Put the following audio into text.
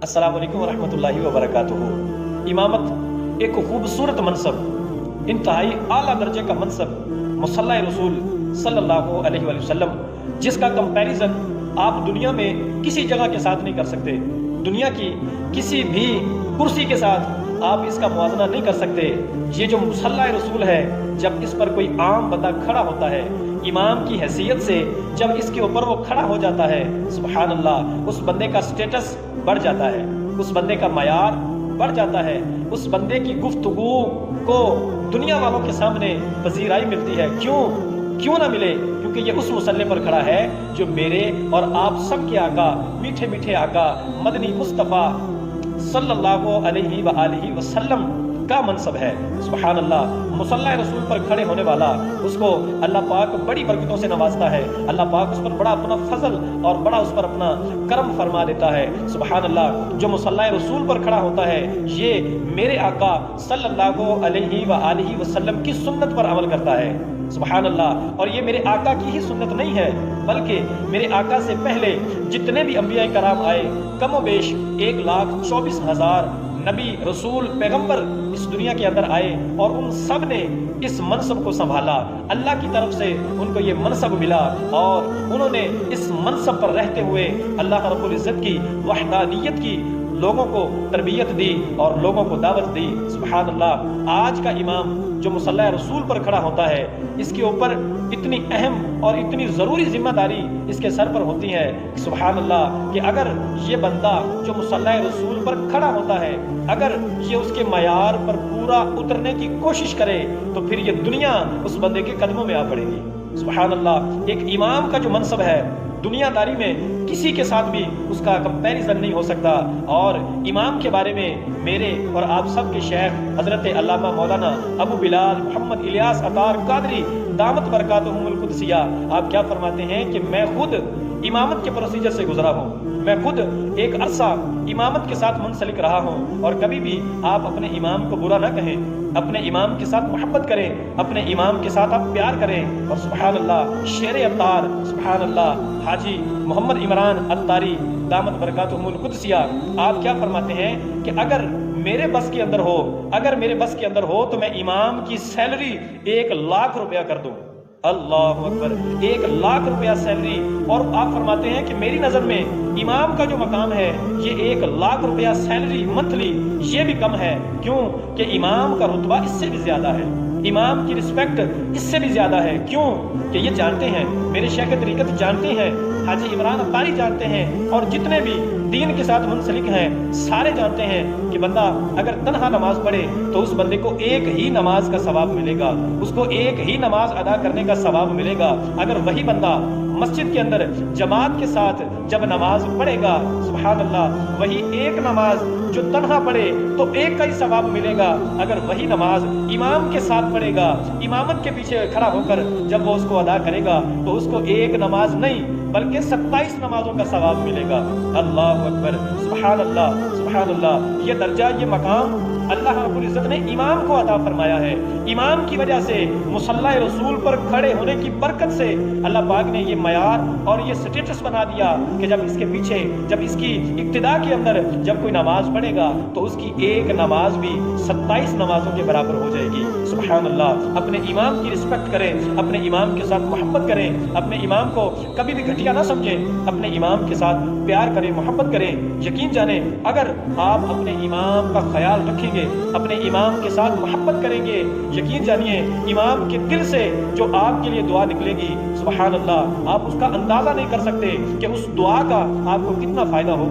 अस्सलाम वालेकुम वरहमतुल्लाहि वबरकातुहू। इमामत एक खूबसूरत मनसब, इंतहाई आला दर्जे का मनसब, मुसल्ला रसूल सल्लल्लाहु अलैहि वसल्लम, जिसका कंपैरिजन आप दुनिया में किसी जगह के साथ नहीं कर सकते। दुनिया की किसी भी कुर्सी के साथ आप इसका मुआवजा नहीं कर सकते। ये जो मुसल्ला रसूल है, जब इस पर कोई आम बंदा खड़ा होता है, इमाम की हैसियत से जब इसके ऊपर वो खड़ा हो जाता है, सुबहान अल्लाह, उस बंदे का स्टेटस बढ़ जाता है, उस बंदे का मयार बढ़ जाता है, उस बंदे की गुफ्तगू को दुनिया वालों के सामने पजीराई मिलती है। क्यों ना मिले? क्योंकि ये उस मुसल्ले पर खड़ा है जो मेरे और आप सब के आका, मीठे मीठे आका मदनी मुस्तफ़ा सल्लल्लाहु अलैहि व आलिहि वसल्लम का मनसब है। सुभान अल्लाह, मुसल्ला रसूल पर खड़े होने वाला, उसको अल्लाह पाक बड़ी बरकतों से नवाजता है। अल्लाह पाक उस पर बड़ा अपना फजल और बड़ा उस पर अपना करम फरमा देता है। सुभान अल्लाह, जो मुसल्ला रसूल पर खड़ा होता है, ये मेरे आका सल्लल्लाहु अलैहि व आलिहि वसल्लम की सुन्नत पर अमल करता है। सुभान अल्लाह, और ये मेरे आका की ही सुन्नत नहीं है, बल्कि मेरे आका से पहले जितने भी अंबिया कराम आए, कमो बेश 1,24,000 नबी रसूल पैगंबर इस दुनिया के अंदर आए और उन सब ने इस मनसब को संभाला। अल्लाह की तरफ से उनको ये मनसब मिला और उन्होंने इस मनसब पर रहते हुए अल्लाह रब्बुल इज्जत की वहदानियत की लोगों को तरबियत दी और लोगों को दावत दी। सुभान अल्लाह, आज का इमाम जो मुसल्ला रसूल पर खड़ा होता है, इसके ऊपर इतनी अहम और इतनी ज़रूरी जिम्मेदारी इसके सर पर होती है। सुभान अल्लाह, कि अगर ये बंदा जो मुसल्ला रसूल पर खड़ा होता है, अगर ये उसके मयार पर पूरा उतरने की कोशिश करे, तो फिर ये दुनिया उस बंदे के कदमों में आ पड़ेगी। सुभान अल्लाह, एक इमाम का जो मनसब है, दुनियादारी में किसी के साथ भी उसका कंपैरिजन नहीं हो सकता। और इमाम के बारे में मेरे और आप सब के शेख हजरत अल्लामा मौलाना अबू बिलाल मोहम्मद इलियास अतार कादरी दामत बरकातुहुमुल कुदसिया, आप क्या फरमाते हैं कि मैं खुद इमामत के प्रोसीजर से गुजरा हूँ, मैं खुद एक अरसा इमामत के साथ मुंसलिक रहा हूँ, और कभी भी आप अपने इमाम को बुरा ना कहें, अपने इमाम के साथ मोहब्बत करें, अपने इमाम के साथ आप प्यार करें। और सुभान अल्लाह, शेर अत्तार, सुभान अल्लाह, हाजी मोहम्मद इमरान अत्तारी दामत बरकातुहुमुल कुदसिया, आप क्या फरमाते हैं कि अगर मेरे बस के अंदर हो, अगर मेरे बस के अंदर हो, तो मैं इमाम की सैलरी 1,00,000 रुपया कर दूं। अल्लाह अकबर, 1,00,000 रुपया सैलरी। और आप फरमाते हैं कि मेरी नज़र में इमाम का जो मकाम है, ये 1,00,000 रुपया सैलरी मंथली, ये भी कम है। क्यों? कि इमाम का रुतबा इससे भी ज़्यादा है, इमाम की रिस्पेक्ट इससे भी ज़्यादा है। क्यों? कि ये जानते हैं, मेरे शेख तरीक़त जानते हैं, हाजी इमरान अत्तारी जानते हैं, और जितने भी दीन के साथ मुंसलिक हैं सारे जानते हैं कि बंदा अगर तन्हा नमाज पढ़े तो उस बंदे को एक ही नमाज का सवाब मिलेगा, उसको एक ही नमाज अदा करने का सवाब मिलेगा। अगर वही बंदा मस्जिद के अंदर जमात के साथ जब नमाज पढ़ेगा, सुभान अल्लाह, वही एक नमाज जो तन्हा पढ़े तो एक का ही सवाब मिलेगा। अगर वही नमाज इमाम के साथ पढ़ेगा, इमामत के पीछे खड़ा होकर जब वो उसको अदा करेगा, तो उसको एक नमाज नहीं बल्कि 27 नमाजों का सवाब मिलेगा। अल्लाह अकबर, सुभान अल्लाह, सुभान अल्लाह। ये दर्जा, ये मकाम अल्लाह रब्बुल इज्जत ने इमाम को अता फरमाया है। इमाम की वजह से, मुसल्ला रसूल पर खड़े होने की बरकत से अल्लाह पाक ने ये मयार और ये स्टेटस बना दिया कि जब इसके पीछे, जब इसकी इक्तिदा के अंदर जब कोई नमाज पढ़ेगा, तो उसकी एक नमाज भी 27 नमाजों के बराबर हो जाएगी। सुभान अल्लाह, अपने इमाम की रिस्पेक्ट करें, अपने इमाम के साथ मोहब्बत करें, अपने इमाम को कभी भी घटिया ना समझें, अपने इमाम के साथ प्यार करें, मोहब्बत करें। यकीन जाने, अगर आप अपने इमाम का ख्याल रखेंगे, अपने इमाम के साथ मोहब्बत करेंगे, यकीन जानिए इमाम के दिल से जो आपके लिए दुआ निकलेगी, सुभान अल्लाह, आप उसका अंदाजा नहीं कर सकते कि उस दुआ का आपको कितना फायदा होगा।